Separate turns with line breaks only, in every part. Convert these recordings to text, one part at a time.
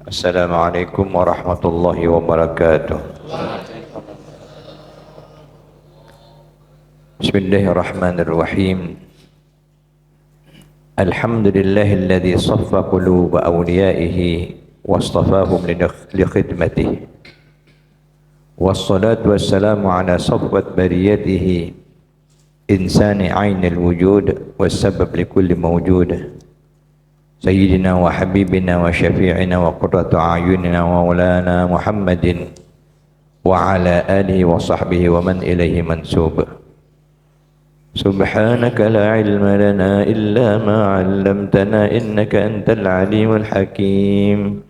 Assalamualaikum warahmatullahi wabarakatuh. Bismillahirrahmanirrahim. Alhamdulillahilladzi saffa quluba awliyaihi wastafahum li khidmatihi. Wassalatu wassalamu ala safwat bariyatihi insani ainil wujud wassabab likulli mawjud. Sayyidina wa habibina wa syafi'ina wa qurratu a'yunina wa maulana Muhammadin wa ala alihi wa sahbihi wa man ilaihi mansub. Subhanaka la ilma lana illa ma 'allamtana innaka antal alimul hakim.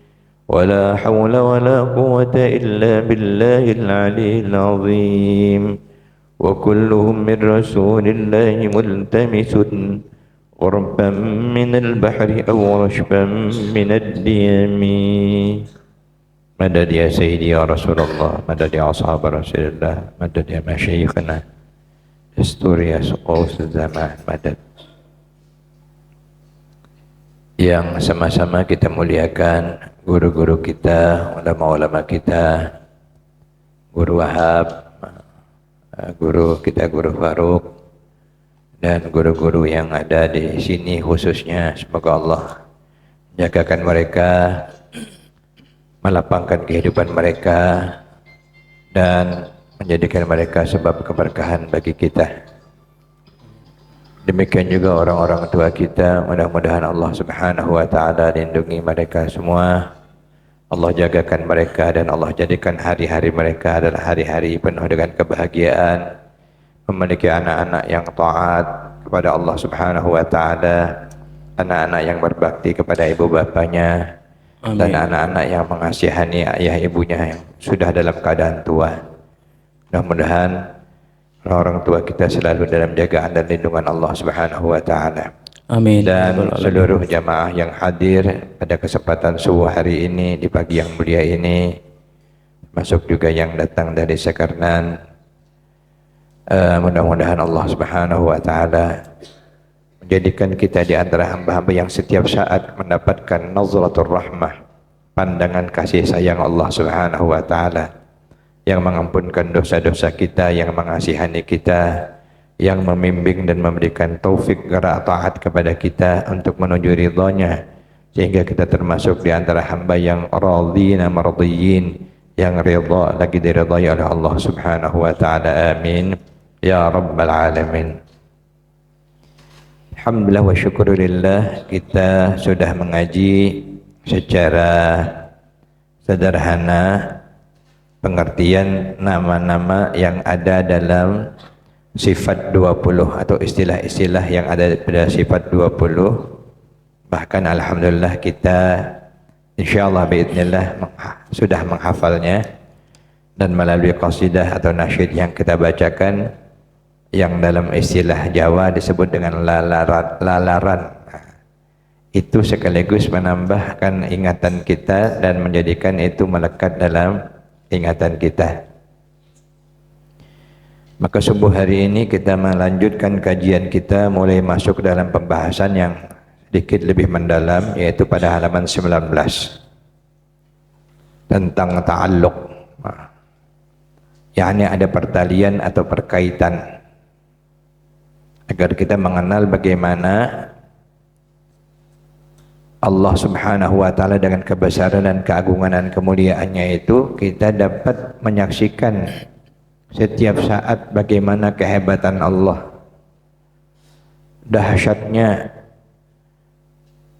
Wa la hawla wa la quwwata illa billahil aliyyil azim. Wa kulluhum min rasulillahi multamisun غربا من البحر أو رشبا من الديم. مدد يا سيدي يا رسول الله، مدد يا أصحاب رسول الله، مدد يا مشايخنا، استر يا سقوس الزمان، مدد. Yang sama-sama kita muliakan guru-guru kita, ulama-ulama kita, Guru Wahab, guru kita Guru Faruk, dan guru-guru yang ada di sini khususnya, semoga Allah menjagakan mereka, melapangkan kehidupan mereka, dan menjadikan mereka sebab keberkahan bagi kita. Demikian juga orang-orang tua kita, mudah-mudahan Allah Subhanahu wa ta'ala lindungi mereka semua. Allah jagakan mereka dan Allah jadikan hari-hari mereka adalah hari-hari penuh dengan kebahagiaan, memiliki anak-anak yang taat kepada Allah Subhanahu wa ta'ala, anak-anak yang berbakti kepada ibu bapanya. Amin. Dan anak-anak yang mengasihani ayah ibunya yang sudah dalam keadaan tua. Mudah-mudahan orang tua kita selalu dalam jagaan dan lindungan Allah Subhanahu wa ta'ala. Amin. Dan seluruh jamaah yang hadir pada kesempatan subuh hari ini di pagi yang mulia ini, masuk juga yang datang dari Sekarnan. Mudah-mudahan Allah Subhanahu wa ta'ala menjadikan kita di antara hamba-hamba yang setiap saat mendapatkan nazratul rahmah, pandangan kasih sayang Allah Subhanahu wa ta'ala, yang mengampunkan dosa-dosa kita, yang mengasihani kita, yang membimbing dan memberikan taufik gerak taat kepada kita untuk menuju ridhonya, sehingga kita termasuk di antara hamba yang radhina mardiyyin, yang ridha lagi diridhai oleh Allah Subhanahu wa ta'ala. Amin ya rabbal alamin. Alhamdulillah wa syukurillah, kita sudah mengaji secara sederhana pengertian nama-nama yang ada dalam sifat 20 atau istilah-istilah yang ada pada sifat 20. Bahkan alhamdulillah kita insyaallah biidznillah sudah menghafalnya, dan melalui qasidah atau nasyid yang kita bacakan yang dalam istilah Jawa disebut dengan lalaran, itu sekaligus menambahkan ingatan kita dan menjadikan itu melekat dalam ingatan kita. Maka subuh hari ini kita melanjutkan kajian kita, mulai masuk dalam pembahasan yang sedikit lebih mendalam, yaitu pada halaman 19 tentang ta'alluq, yakni ada pertalian atau perkaitan, agar kita mengenal bagaimana Allah Subhanahu wa ta'ala dengan kebesaran dan keagungan dan kemuliaannya itu, kita dapat menyaksikan setiap saat bagaimana kehebatan Allah, dahsyatnya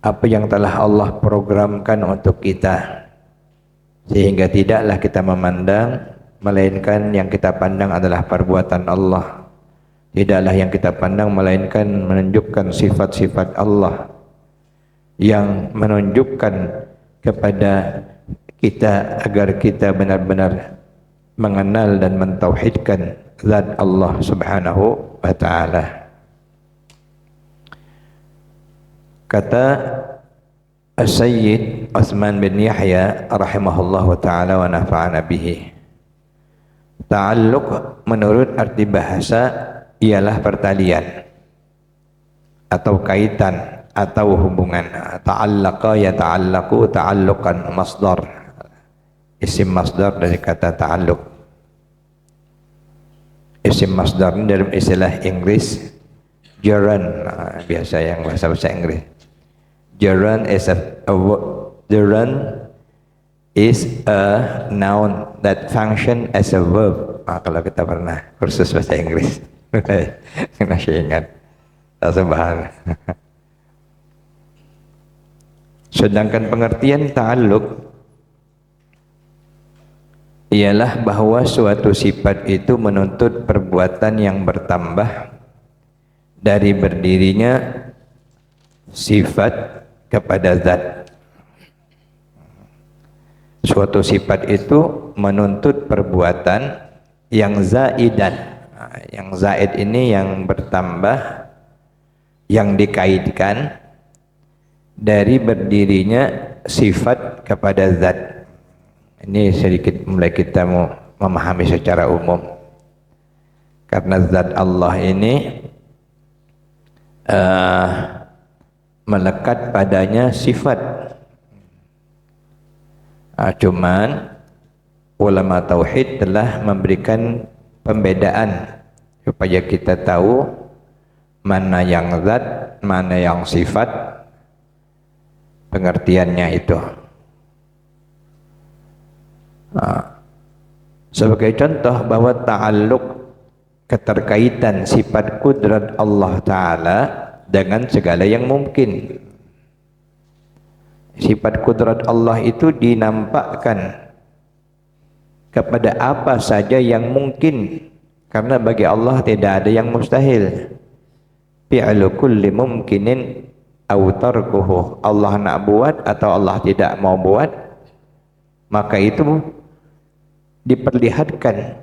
apa yang telah Allah programkan untuk kita, sehingga tidaklah kita memandang, melainkan yang kita pandang adalah perbuatan Allah. Tidaklah yang kita pandang melainkan menunjukkan sifat-sifat Allah yang menunjukkan kepada kita agar kita benar-benar mengenal dan mentauhidkan zat Allah Subhanahu wa ta'ala. Kata As-Sayyid Utsman bin Yahya rahimahullahu ta'ala wa nafa'ana bihi, ta'alluq menurut arti bahasa ialah pertalian atau kaitan atau hubungan. Ta'allaqa yata'allaqu ta'alluqan, masdar, isim masdar dari kata ta'alluq. Isim masdar ini dalam istilah Inggris gerund, biasa yang bahasa Inggris. Gerund is a noun that function as a verb. Kalau kita pernah kursus bahasa Inggris, masih ingat. Subhan. Sedangkan pengertian ta'alluq ialah bahwa suatu sifat itu menuntut perbuatan yang bertambah dari berdirinya sifat kepada zat. Suatu sifat itu menuntut perbuatan yang zaidan. Yang zaid ini yang bertambah, yang dikaitkan dari berdirinya sifat kepada zat. Ini sedikit mulai kita mau memahami secara umum. Karena zat Allah ini melekat padanya sifat. Cuman ulama tauhid telah memberikan pembedaan supaya kita tahu mana yang zat, mana yang sifat, pengertiannya itu. Sebagai contoh bahwa ta'alluq, keterkaitan sifat kudrat Allah Ta'ala dengan segala yang mungkin. Sifat kudrat Allah itu dinampakkan kepada apa saja yang mungkin, karena bagi Allah tidak ada yang mustahil. Fi'lu kulli mumkinin aw tarkuhu. Allah nak buat atau Allah tidak mau buat, maka itu diperlihatkan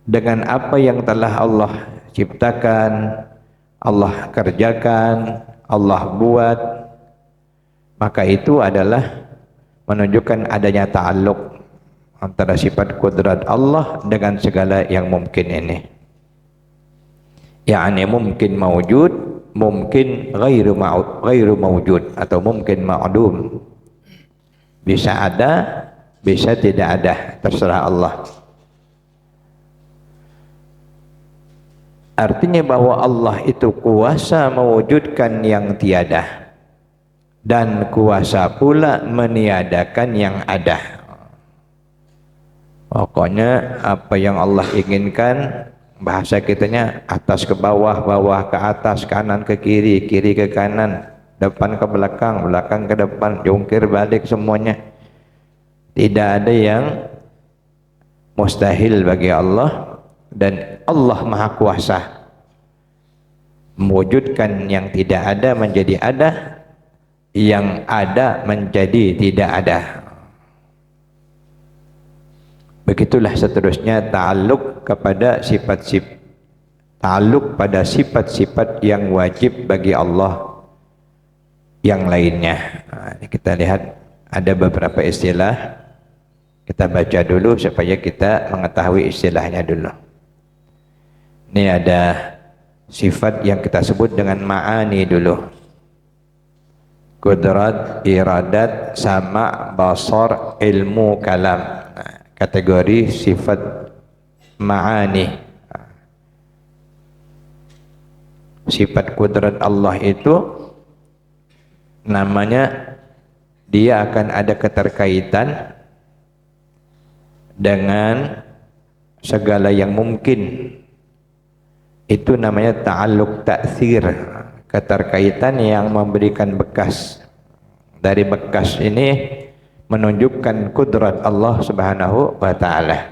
dengan apa yang telah Allah ciptakan, Allah kerjakan, Allah buat. Maka itu adalah menunjukkan adanya ta'alluq antara sifat kudrat Allah dengan segala yang mungkin ini. Yani mungkin mawjud, mungkin ghairu mawjud, atau mungkin ma'dum. Bisa ada, bisa tidak ada, terserah Allah. Artinya bahwa Allah itu kuasa mewujudkan yang tiada dan kuasa pula meniadakan yang ada. Pokoknya apa yang Allah inginkan, bahasa kitanya atas ke bawah, bawah ke atas, kanan ke kiri, kiri ke kanan, depan ke belakang, belakang ke depan, jungkir balik, semuanya. Tidak ada yang mustahil bagi Allah, dan Allah Maha Kuasa mewujudkan yang tidak ada menjadi ada, yang ada menjadi tidak ada. Begitulah seterusnya ta'alluq kepada sifat-sifat, ta'alluq pada sifat-sifat yang wajib bagi Allah yang lainnya. Ini kita lihat ada beberapa istilah, kita baca dulu supaya kita mengetahui istilahnya dulu. Ini ada sifat yang kita sebut dengan ma'ani dulu. Qudrat, iradat, sama, basar, ilmu, kalam. Kategori sifat ma'ani. Sifat kudrat Allah itu namanya, dia akan ada keterkaitan dengan segala yang mungkin. Itu namanya ta'alluq ta'thir, keterkaitan yang memberikan bekas. Dari bekas ini menunjukkan kudrat Allah Subhanahu wa ta'ala.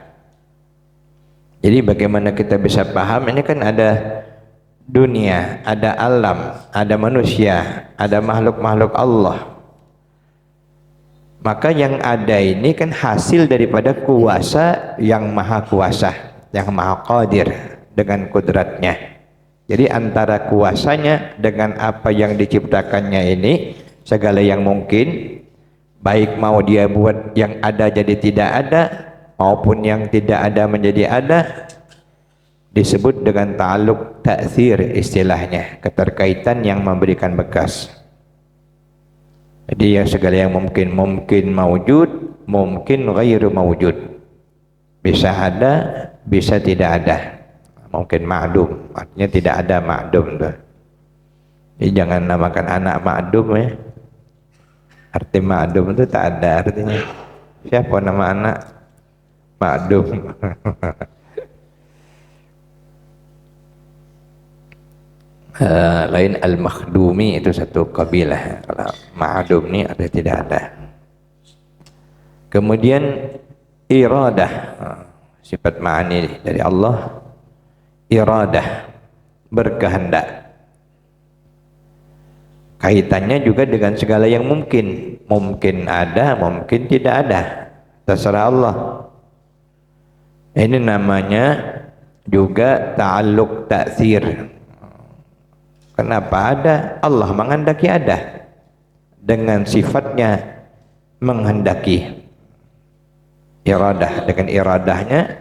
Jadi bagaimana kita bisa paham, ini kan ada dunia, ada alam, ada manusia, ada makhluk-makhluk Allah. Maka yang ada ini kan hasil daripada kuasa yang maha kuasa, yang maha qadir dengan kudratnya. Jadi antara kuasanya dengan apa yang diciptakannya ini, segala yang mungkin, baik mau dia buat yang ada jadi tidak ada, maupun yang tidak ada menjadi ada, disebut dengan ta'alluq ta'thir, istilahnya keterkaitan yang memberikan bekas. Jadi yang segala yang mungkin mawjud, mungkin ghairu mawjud, bisa ada, bisa tidak ada. Mungkin ma'dum, artinya tidak ada ma'dum tuh. Jadi jangan namakan anak ma'dum ya. Arti ma'dum itu tak ada artinya. Siapa nama anak ma'dum? Lain al-makhdumi itu satu kabilah. Kalau ma'dum ini ada tidak ada. Kemudian iradah, sifat ma'ani dari Allah, iradah, berkehendak. Kaitannya juga dengan segala yang mungkin. Mungkin ada, mungkin tidak ada. Terserah Allah. Ini namanya juga ta'alluq ta'thir. Kenapa ada? Allah menghendaki ada. Dengan sifatnya menghendaki. Iradah, dengan iradahnya,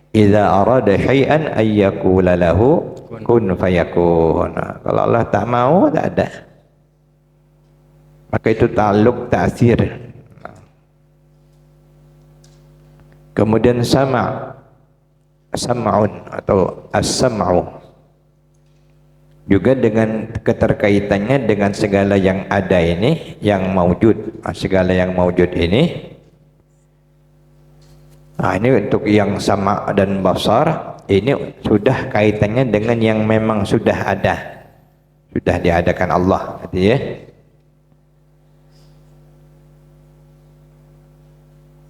idza arada syai'an ayyakula lahu kun fayakun. Kalau Allah tak mau, tak ada. Maka itu ta'alluq ta'thir. Kemudian sam'un atau as-sam'u, juga dengan keterkaitannya dengan segala yang ada ini, yang maujud, segala yang maujud ini. Nah, ini untuk yang sama dan basar, ini sudah kaitannya dengan yang memang sudah ada, sudah diadakan Allah, gitu ya.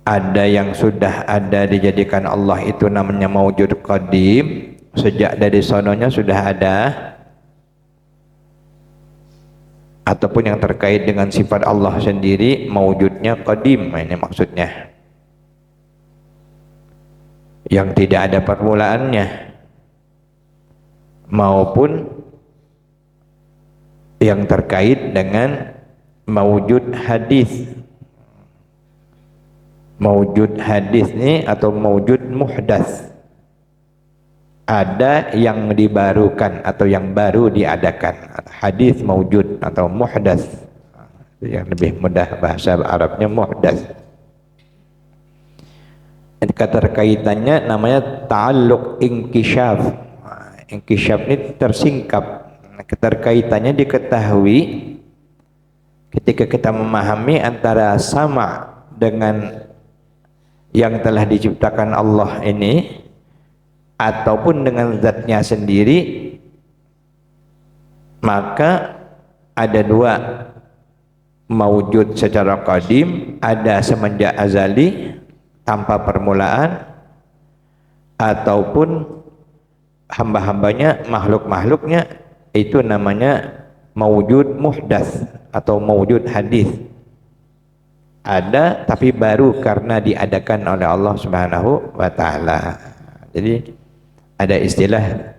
Ada yang sudah ada dijadikan Allah, itu namanya maujud qadim, sejak dari sononya sudah ada. Ataupun yang terkait dengan sifat Allah sendiri, maujudnya qadim, ini maksudnya, yang tidak ada permulaannya, maupun yang terkait dengan maujud hadis. Maujud hadis ini atau maujud muhdas, ada yang dibarukan atau yang baru diadakan. Hadis maujud atau muhdas, yang lebih mudah bahasa Arabnya muhdas. Keterkaitannya namanya ta'alluq inkishaf. Inkishaf ini tersingkap. Keterkaitannya diketahui ketika kita memahami antara sama dengan yang telah diciptakan Allah ini, ataupun dengan zatnya sendiri. Maka ada dua maujud secara qadim, ada semenjak azali tanpa permulaan, ataupun hamba-hambanya, makhluk-makhluknya, itu namanya maujud muhdas atau maujud hadis. Ada tapi baru karena diadakan oleh Allah Subhanahu wa taala. Jadi ada istilah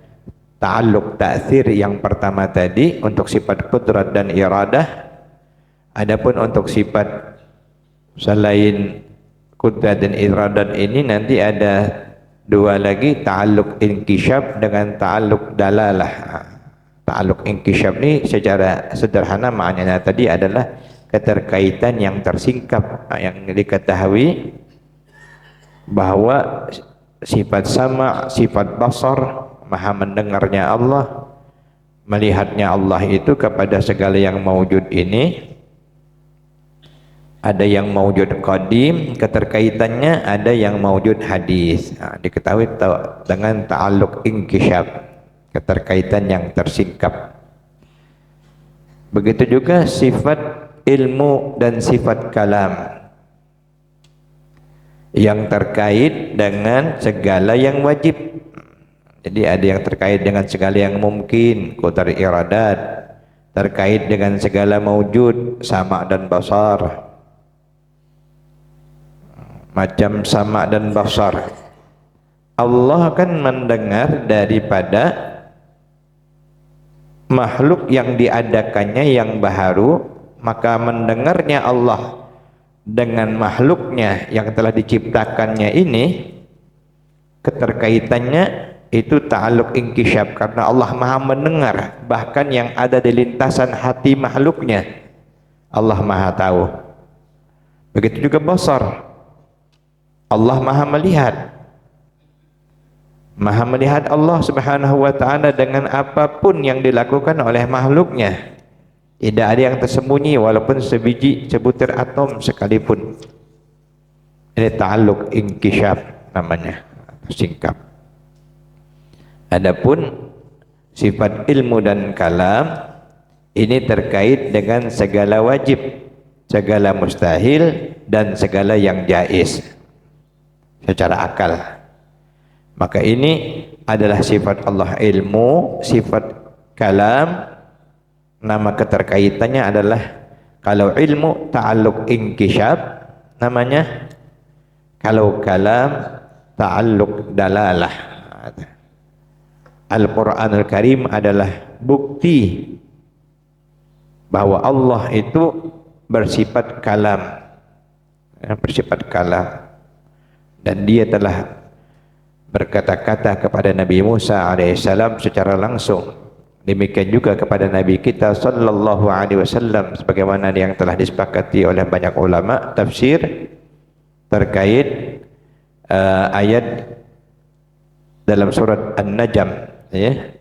ta'alluq ta'thir yang pertama tadi untuk sifat qudrat dan iradah. Adapun untuk sifat selain qudrat dan iradat ini nanti ada dua lagi, ta'alluq inkishaf dengan ta'alluq dalalah. Ta'alluq inkishaf ini secara sederhana maknanya tadi adalah keterkaitan yang tersingkap, yang diketahui bahwa sifat sama, sifat basar, maha mendengarnya Allah, melihatnya Allah itu kepada segala yang maujud ini. Ada yang maujud qadim keterkaitannya, ada yang maujud hadis. Nah, diketahui dengan ta'alluq inkishaf, keterkaitan yang tersingkap. Begitu juga sifat ilmu dan sifat kalam yang terkait dengan segala yang wajib. Jadi ada yang terkait dengan segala yang mungkin, qadar iradat, terkait dengan segala maujud, sama dan basar. Macam sama dan basar, Allah kan mendengar daripada makhluk yang diadakannya yang baharu. Maka mendengarnya Allah dengan makhluknya yang telah diciptakannya ini, keterkaitannya itu ta'alluq inkisyaf, karena Allah maha mendengar bahkan yang ada di lintasan hati makhluknya. Allah maha tahu. Begitu juga basar, Allah maha melihat Allah subhanahu wa ta'ala dengan apapun yang dilakukan oleh makhluknya. Tidak ada yang tersembunyi walaupun sebiji sebutir atom sekalipun. Ini ta'alluq inkisyaf namanya, singkap. Adapun sifat ilmu dan kalam ini terkait dengan segala wajib, segala mustahil, dan segala yang jaiz secara akal. Maka ini adalah sifat Allah ilmu, sifat kalam. Nama keterkaitannya adalah, kalau ilmu ta'alluq inkisyaf namanya, kalau kalam ta'alluq dalalah. Al-Quranul Karim adalah bukti bahwa Allah itu bersifat kalam, dan dia telah berkata-kata kepada Nabi Musa alaihissalam secara langsung. Demikian juga kepada Nabi kita sallallahu alaihi wasallam, sebagaimana yang telah disepakati oleh banyak ulama tafsir terkait ayat dalam surat An-Najm, ya.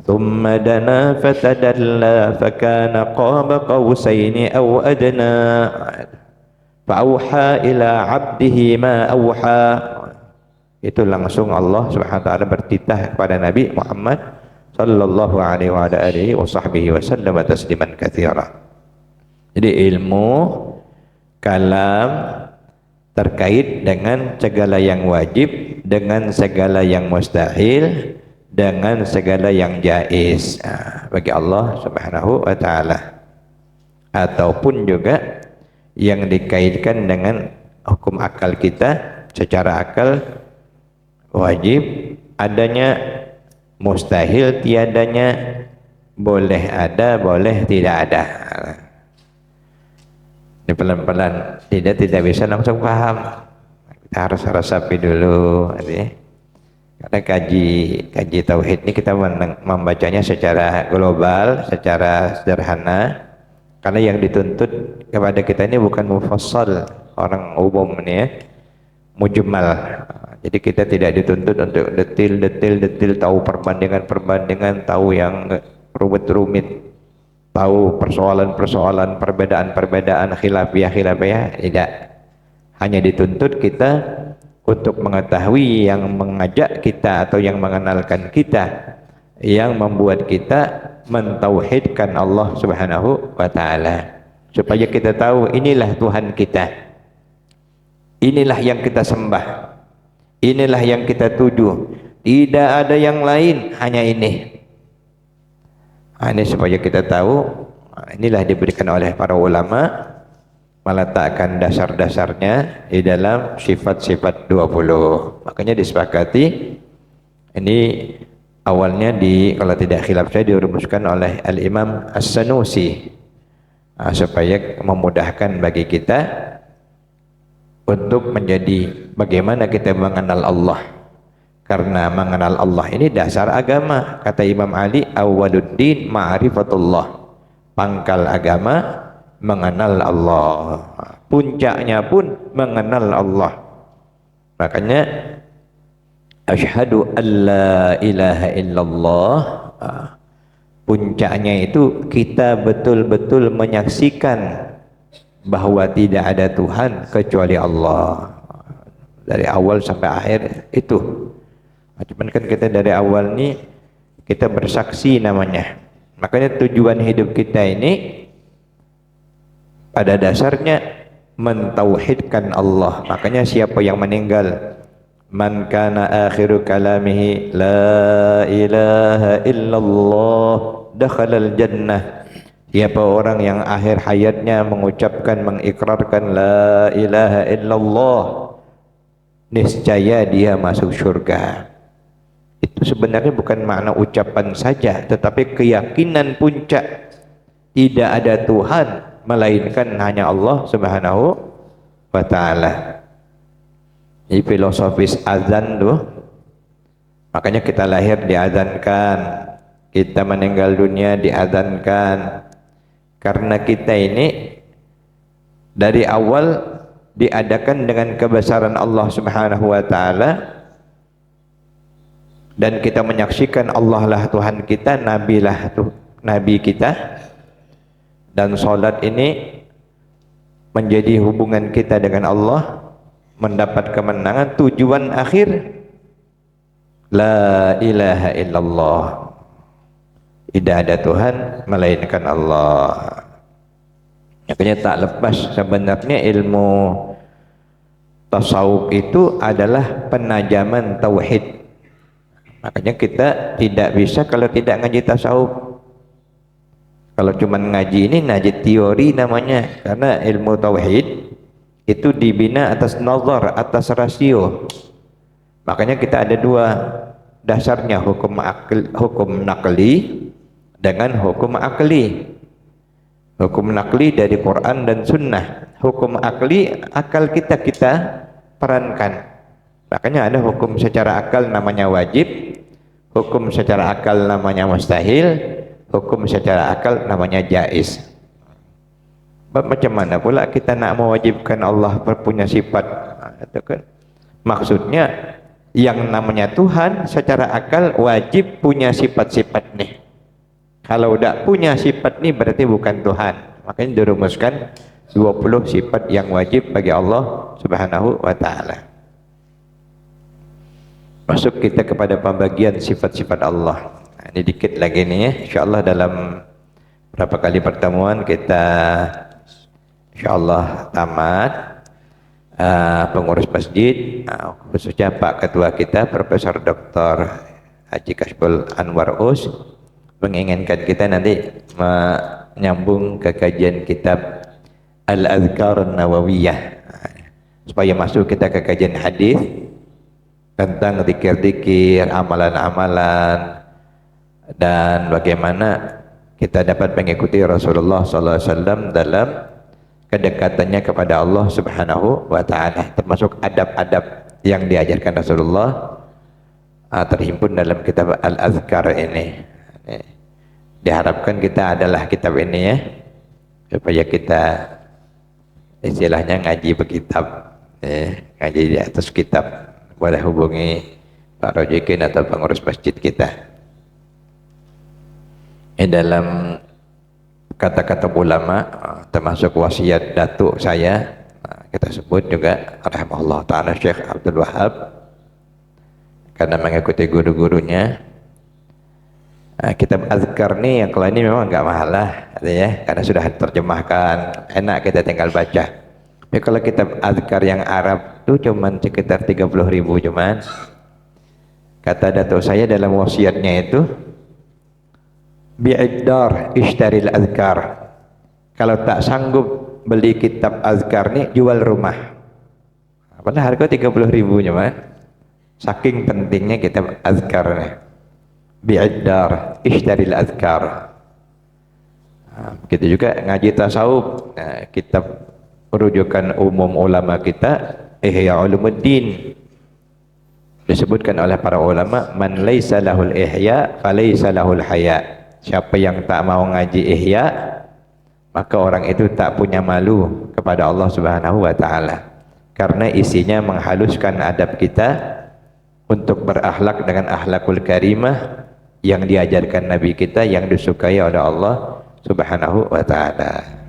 Thumma dana fatadalla fakana qaba qausaini aw adna fa'auha ila 'abdihi ma auha. Itu langsung Allah Subhanahu wa taala bertitah kepada Nabi Muhammad sallallahu alaihi wa alihi wa sahbihi wasallam tasliman katsira. Jadi ilmu kalam terkait dengan segala yang wajib, dengan segala yang mustahil, dengan segala yang jaiz bagi Allah Subhanahu wa taala. Ataupun juga yang dikaitkan dengan hukum akal kita, secara akal wajib adanya, mustahil tiadanya, boleh ada, boleh tidak ada. Ini pelan-pelan, tidak bisa langsung paham. Kita harus resapi dulu, karena kaji tauhid ini kita membacanya secara global, secara sederhana, karena yang dituntut kepada kita ini bukan mufassal, orang umum ini ya, mujmal. Jadi kita tidak dituntut untuk detil, tahu perbandingan, tahu yang rumit, tahu persoalan, perbedaan, khilafiyah, tidak. Hanya dituntut kita untuk mengetahui yang mengajak kita atau yang mengenalkan kita, yang membuat kita mentauhidkan Allah Subhanahu wa taala, supaya kita tahu inilah Tuhan kita, inilah yang kita sembah, inilah yang kita tuju, tidak ada yang lain, hanya ini. Ini supaya kita tahu, inilah diberikan oleh para ulama meletakkan dasar-dasarnya di dalam sifat-sifat 20. Makanya disepakati ini awalnya kalau tidak khilaf saya dirumuskan oleh Al-Imam As-Sanusi, supaya memudahkan bagi kita untuk menjadi bagaimana kita mengenal Allah. Karena mengenal Allah ini dasar agama. Kata Imam Ali, awwaluddin ma'rifatullah. Pangkal agama mengenal Allah. Puncaknya pun mengenal Allah. Makanya asyhadu an la ilaha illallah. Puncaknya itu kita betul-betul menyaksikan bahwa tidak ada Tuhan kecuali Allah. Dari awal sampai akhir itu. Cuman kan kita dari awal ini kita bersaksi namanya. Makanya tujuan hidup kita ini pada dasarnya mentauhidkan Allah. Makanya siapa yang meninggal, man kana akhiru kalamihi la ilaha illallah dakhalal jannah. Siapa orang yang akhir hayatnya mengucapkan, mengikrarkan la ilaha illallah, niscaya dia masuk surga. Itu sebenarnya bukan makna ucapan saja, tetapi keyakinan puncak tidak ada Tuhan melainkan hanya Allah Subhanahu wa taala. Ini filosofis azan tuh, Makanya kita lahir diazankan, kita meninggal dunia diazankan. Karena kita ini dari awal diadakan dengan kebesaran Allah Subhanahu wa taala, dan kita menyaksikan Allah lah Tuhan kita, Nabi lah Nabi kita, dan salat ini menjadi hubungan kita dengan Allah, mendapat kemenangan. Tujuan akhir la ilaha illallah, tidak ada Tuhan melainkan Allah. Makanya tak lepas sebenarnya ilmu tasawuf itu adalah penajaman tauhid. Makanya kita tidak bisa kalau tidak ngaji tasawuf. Kalau cuma ngaji ini ngaji teori namanya, karena ilmu tauhid itu dibina atas nazar, atas rasio. Makanya kita ada dua dasarnya, hukum naqli dengan hukum akli. Hukum naqli dari Quran dan Sunnah. Hukum akli, akal kita perankan. Makanya ada hukum secara akal namanya wajib, hukum secara akal namanya mustahil, hukum secara akal namanya jaiz. Macam mana pula kita nak mewajibkan Allah punya sifat? Itu kan maksudnya yang namanya Tuhan secara akal wajib punya sifat-sifat nih. Kalau tidak punya sifat nih berarti bukan Tuhan. Makanya dirumuskan 20 sifat yang wajib bagi Allah Subhanahu wa taala. Masuk kita kepada pembagian sifat-sifat Allah. Nah, ini dikit lagi nih ya. Insyaallah dalam berapa kali pertemuan kita insyaallah tamat. Pengurus masjid, khususnya Pak Ketua kita Profesor Dr. Haji Kasbul Anwar Us, menginginkan kita nanti menyambung ke kajian kitab Al-Adhkar An-Nawawiyah, supaya masuk kita ke kajian hadis tentang zikir-zikir, amalan-amalan, dan bagaimana kita dapat mengikuti Rasulullah SAW dalam kedekatannya kepada Allah Subhanahu wa taala, termasuk adab-adab yang diajarkan Rasulullah terhimpun dalam kitab Al-Adhkar ini. Diharapkan kita adalah kitab ini ya, supaya kita istilahnya ngaji berkitab, ngaji di atas kitab. Boleh hubungi Pak Rojikin atau pengurus masjid kita. Dalam kata-kata ulama, termasuk wasiat datuk saya, kita sebut juga rahimahullah ta'ala Syekh Abdul Wahab, karena mengikuti guru-gurunya. Kitab Azkar nih yang kalau ini memang enggak mahal lah ya, karena sudah terjemahkan, enak kita tinggal baca. Tapi kalau kitab Azkar yang Arab itu cuman sekitar 30.000 cuman. Kata datuk saya dalam wasiatnya itu, bi'id-dar ishtaril azkar. Kalau tak sanggup beli kitab azkar nih, jual rumah. Padahal harga 30.000 cuman. Saking pentingnya kitab azkar nih. Bi'id-dar ishtaril azkar. Begitu juga ngaji tasawuf. Kitab rujukan umum ulama kita Ihya Ulumuddin, disebutkan oleh para ulama, man laisa lahul ihya falaisa lahul haya. Siapa yang tak mau ngaji ihya, maka orang itu tak punya malu kepada Allah Subhanahu wa taala, karena isinya menghaluskan adab kita untuk berakhlak dengan akhlakul karimah yang diajarkan Nabi kita, yang disukai oleh Allah Subhanahu wa taala.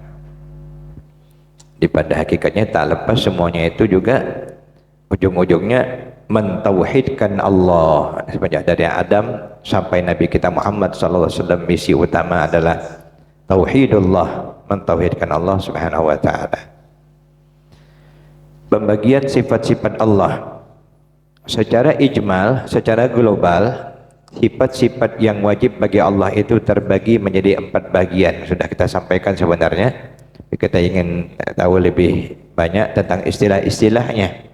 Pada hakikatnya tak lepas semuanya itu juga ujung-ujungnya mentauhidkan Allah. Semenjak dari Adam sampai Nabi kita Muhammad SAW, misi utama adalah tauhidullah, mentauhidkan Allah Subhanahu wa taala. Pembagian sifat-sifat Allah secara ijmal, secara global, sifat-sifat yang wajib bagi Allah itu terbagi menjadi 4 bagian. Sudah kita sampaikan sebenarnya. Kita ingin tahu lebih banyak tentang istilah-istilahnya.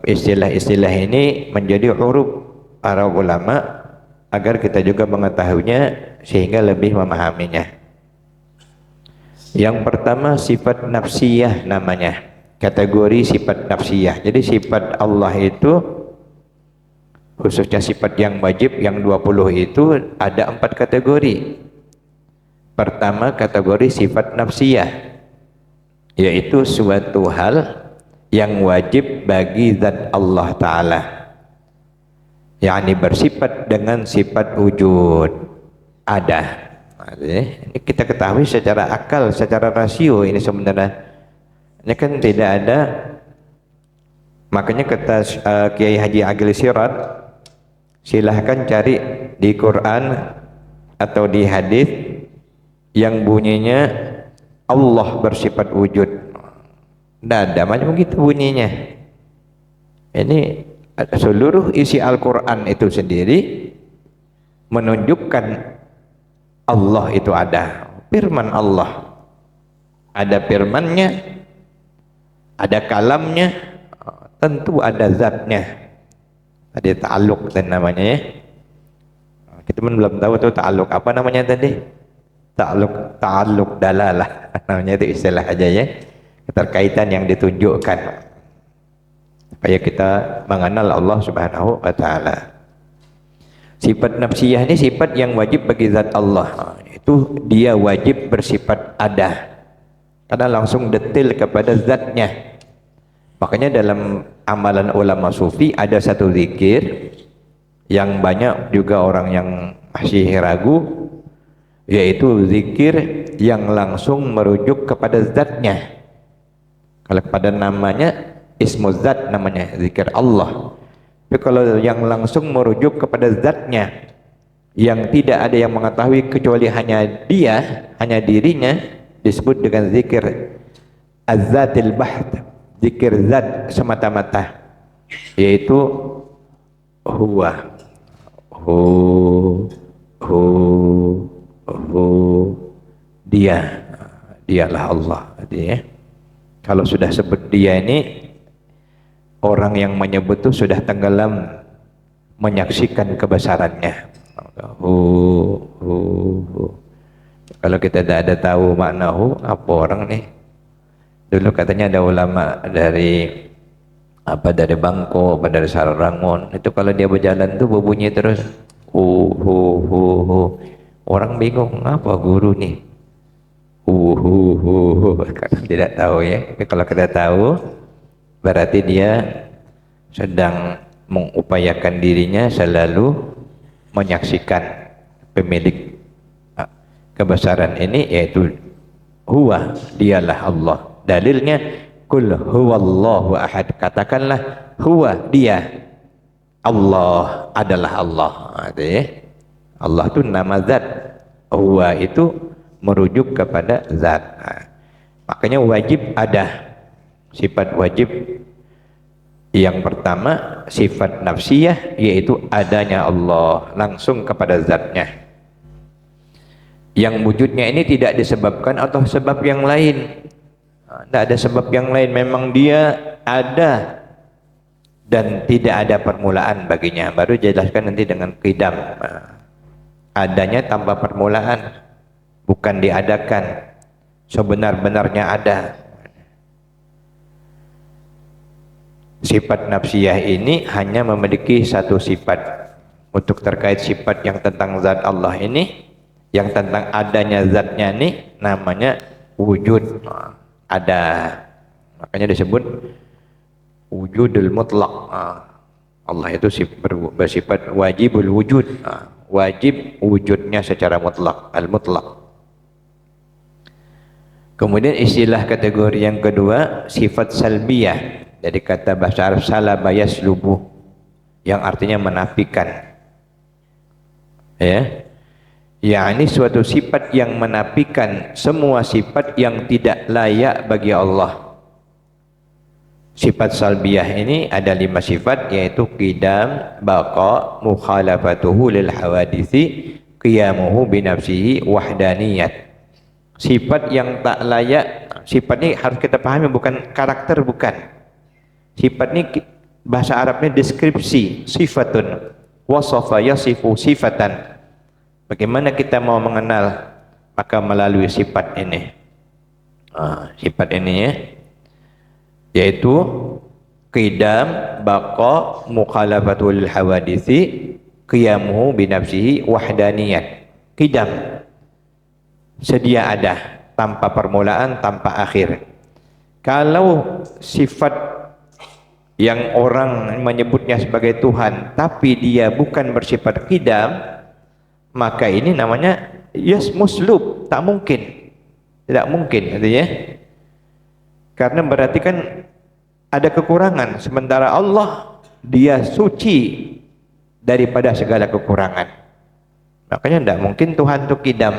Istilah-istilah ini menjadi huruf para ulama agar kita juga mengetahuinya sehingga lebih memahaminya. Yang pertama sifat nafsiyah namanya, kategori sifat nafsiyah. Jadi sifat Allah itu khususnya sifat yang wajib yang 20 itu ada 4 kategori. Pertama kategori sifat nafsiyah, yaitu suatu hal yang wajib bagi zat Allah Ta'ala, yakni bersifat dengan sifat wujud, ada. Ini kita ketahui secara akal, secara rasio ini sebenarnya. Ini kan tidak ada. Makanya kata Kiai Haji Agil Sirat, silahkan cari di Quran atau di hadis yang bunyinya Allah bersifat wujud. Tidak ada macam begitu bunyinya. Ini seluruh isi Al-Quran itu sendiri menunjukkan Allah itu ada. Firman Allah, ada firmannya, ada kalamnya, tentu ada zatnya. Ada ta'aluk dan namanya ya. Kita pun belum tahu tuh ta'aluk apa namanya tadi. Ta'aluk dalalah namanya, itu istilah aja ya, keterkaitan yang ditunjukkan supaya kita mengenal Allah Subhanahu wa Ta'ala. Sifat nafsiyah ini sifat yang wajib bagi zat Allah, itu dia wajib bersifat ada karena langsung detail kepada zatnya. Makanya dalam amalan ulama sufi ada satu zikir yang banyak juga orang yang masih ragu, yaitu zikir yang langsung merujuk kepada zatnya. Kalau pada namanya ismu zat, namanya zikir Allah. Tapi kalau yang langsung merujuk kepada zatnya, yang tidak ada yang mengetahui kecuali hanya dia, hanya dirinya, disebut dengan zikir az-zatil baht, zikir zat semata-mata, yaitu huwa, dia, dialah Allah. Artinya kalau sudah sebut dia ini, orang yang menyebut itu sudah tenggelam menyaksikan kebesarannya. Kalau kita tidak ada tahu makna apa orang nih. Dulu katanya ada ulama dari Bangko, dari Sarangon, itu kalau dia berjalan tuh berbunyi terus orang bingung, apa guru nih karena tidak tahu ya. Tapi kalau kita tahu, berarti dia sedang mengupayakan dirinya selalu menyaksikan pemilik kebesaran ini, yaitu huwa, dialah Allah. Dalilnya kul huwallahu ahad, katakanlah huwa, dia, Allah adalah Allah. Allah itu nama zat, huwa itu merujuk kepada zat. Makanya wajib ada, sifat wajib yang pertama sifat nafsiyah, yaitu adanya Allah langsung kepada zatnya, yang wujudnya ini tidak disebabkan atau sebab yang lain. Tidak ada sebab yang lain, memang dia ada dan tidak ada permulaan baginya. Baru jelaskan nanti dengan qidam, adanya tanpa permulaan, bukan diadakan, sebenar-benarnya ada. Sifat nafsiyah ini hanya memiliki satu sifat. Untuk terkait sifat yang tentang zat Allah ini, yang tentang adanya zatnya ini, namanya wujud, ada. Makanya disebut wujudul mutlak. Allah itu bersifat wajibul wujud, wajib wujudnya secara mutlak, al-mutlak. Kemudian istilah kategori yang kedua sifat salbiyah, dari kata bahasa Arab salaba yaslubu, yang artinya menafikan, ya, yakni suatu sifat yang menafikan semua sifat yang tidak layak bagi Allah. Sifat salbiyah ini ada 5 sifat, yaitu qidam, baqa, mukhalafatuhu lil hawadisi, qiyamuhu binafsihi, wahdaniyat. Sifat yang tak layak, sifat ini harus kita pahami, bukan karakter, bukan. Sifat ini bahasa Arabnya deskripsi, sifatun, wasafa yasifu sifatan. Bagaimana kita mau mengenal? Maka melalui sifat ini. Sifat ini ya, yaitu qidam, baqa, mukhalafatul hawadisi, qiyamuhu binafsihi, wahdaniyat. Qidam, sedia ada, tanpa permulaan, tanpa akhir. Kalau sifat yang orang menyebutnya sebagai Tuhan tapi dia bukan bersifat qidam, maka ini namanya muslub, tak mungkin, tidak mungkin artinya, karena berarti kan ada kekurangan, sementara Allah dia suci daripada segala kekurangan. Makanya tidak mungkin Tuhan itu qidam.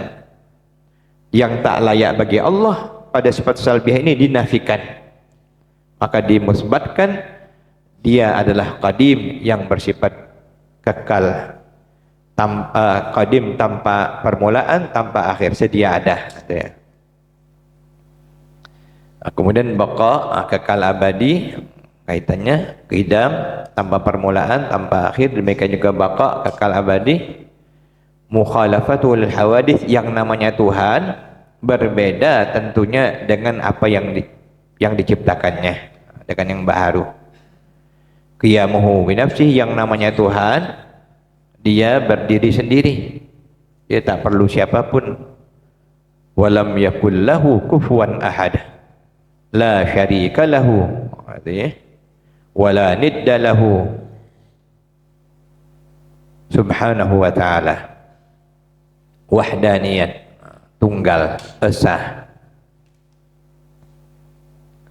Yang tak layak bagi Allah pada sifat salbiyah ini dinafikan, maka dimusbatkan dia adalah qadim yang bersifat kekal, qadim tanpa permulaan, tanpa akhir, sedia ada. Kemudian baqa, kekal abadi, kaitannya qidam tanpa permulaan, tanpa akhir. Demikian juga baqa, kekal abadi. Mukhalafatul hawadith, yang namanya Tuhan berbeda tentunya dengan apa yang diciptakannya, dengan yang baru. Qiyamuhu binafsihi, yang namanya Tuhan dia berdiri sendiri, dia tak perlu siapapun. Walam yakul lahu kufuwan ahad, la syarika lahu, artinya wala nidda lahu subhanahu wa ta'ala. Wahdaniyat, tunggal, esa.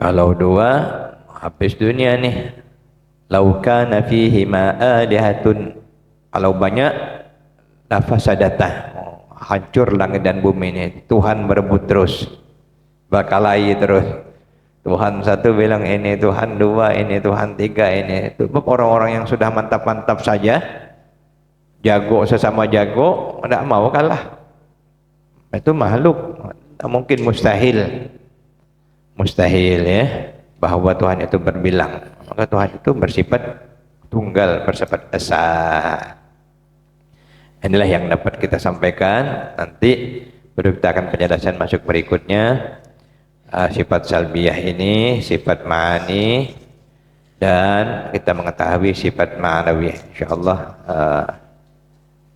Kalau dua habis dunia nih. Lau kana fihi ma alihatun, kalau banyak lafasadatah, hancur langit dan bumi ini. Tuhan berebut terus, berkelahi terus. Tuhan satu bilang ini, Tuhan dua ini, Tuhan tiga ini. Itu orang-orang yang sudah mantap-mantap saja, jago sesama jago, tidak mau kalah. Itu makhluk, tidak mungkin, mustahil ya, bahwa Tuhan itu berbilang. Maka Tuhan itu bersifat tunggal, bersifat esa. Inilah yang dapat kita sampaikan. Nanti baru kita akan penjelasan masuk berikutnya. Sifat salbiyah ini, sifat ma'ani, dan kita mengetahui sifat ma'nawi. InsyaAllah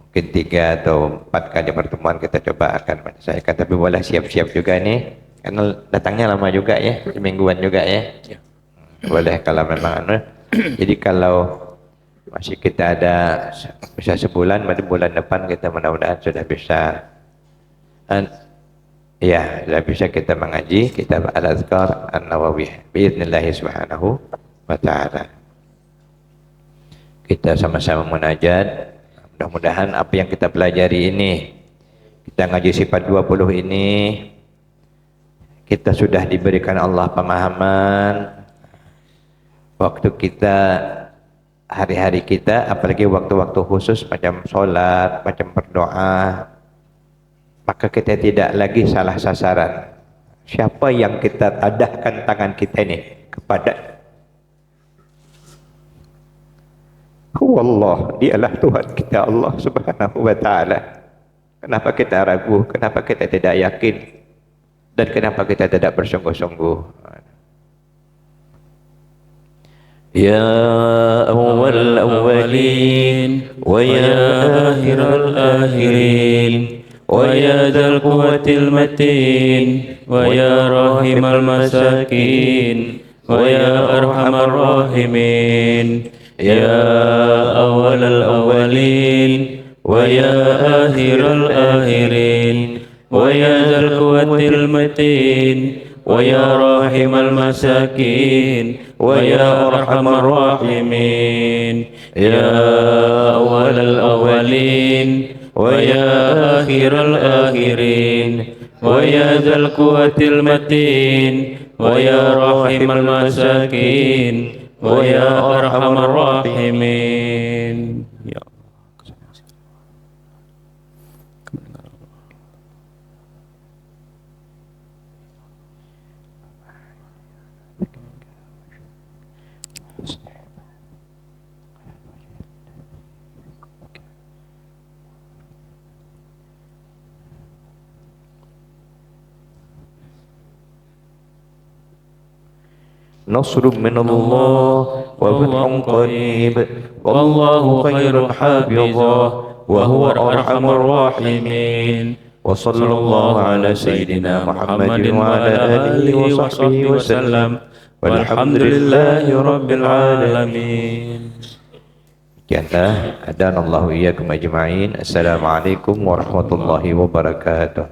mungkin 3 atau 4 kali pertemuan kita coba akan menyelesaikan. Tapi boleh siap-siap juga nih, karena datangnya lama juga ya, semingguan juga ya. Boleh kalau memang jadi kalau masih kita ada bisa sebulan, berarti bulan depan kita mudah-mudahan sudah bisa ya, sudah bisa kita mengaji kitab Al-Azkar An-Nawawiyah biidznillah subhanahu wa ta'ala. Kita sama-sama munajat. Mudah-mudahan apa yang kita pelajari ini, kita ngaji sifat 20 ini, kita sudah diberikan Allah pemahaman. Waktu kita, hari-hari kita, apalagi waktu-waktu khusus macam sholat, macam berdoa, maka kita tidak lagi salah sasaran. Siapa yang kita tadahkan tangan kita ini kepada? Wallah, dialah Tuhan kita, Allah subhanahu wa ta'ala. Kenapa kita ragu? Kenapa kita tidak yakin? Dan kenapa kita tidak bersungguh-sungguh? Ya awal awalin wa ya akhir akhirin wa ya dzal quwwatil matin wa ya rahimal masakin wa ya arhamar rahimin. Ya awal awalin wa ya akhir akhirin wa ya dzal quwwatil matin wa ya rahimal masakin wa ya arhamar rahimin. Ya awal awalin wa ya akhir akhirin wa ya dzal quwwatil matin wa ya rahimal masakin wa ya arhamar rahimin. Ya نصر من الله وفتح قريب والله خير حافظا وهو أرحم الراحمين وصلى الله على سيدنا محمد وعلى آله وصحبه وسلم والحمد لله رب العالمين. Demikianlah, adanallahu iyyakum ajma'in. Assalamualaikum warahmatullahi wabarakatuh.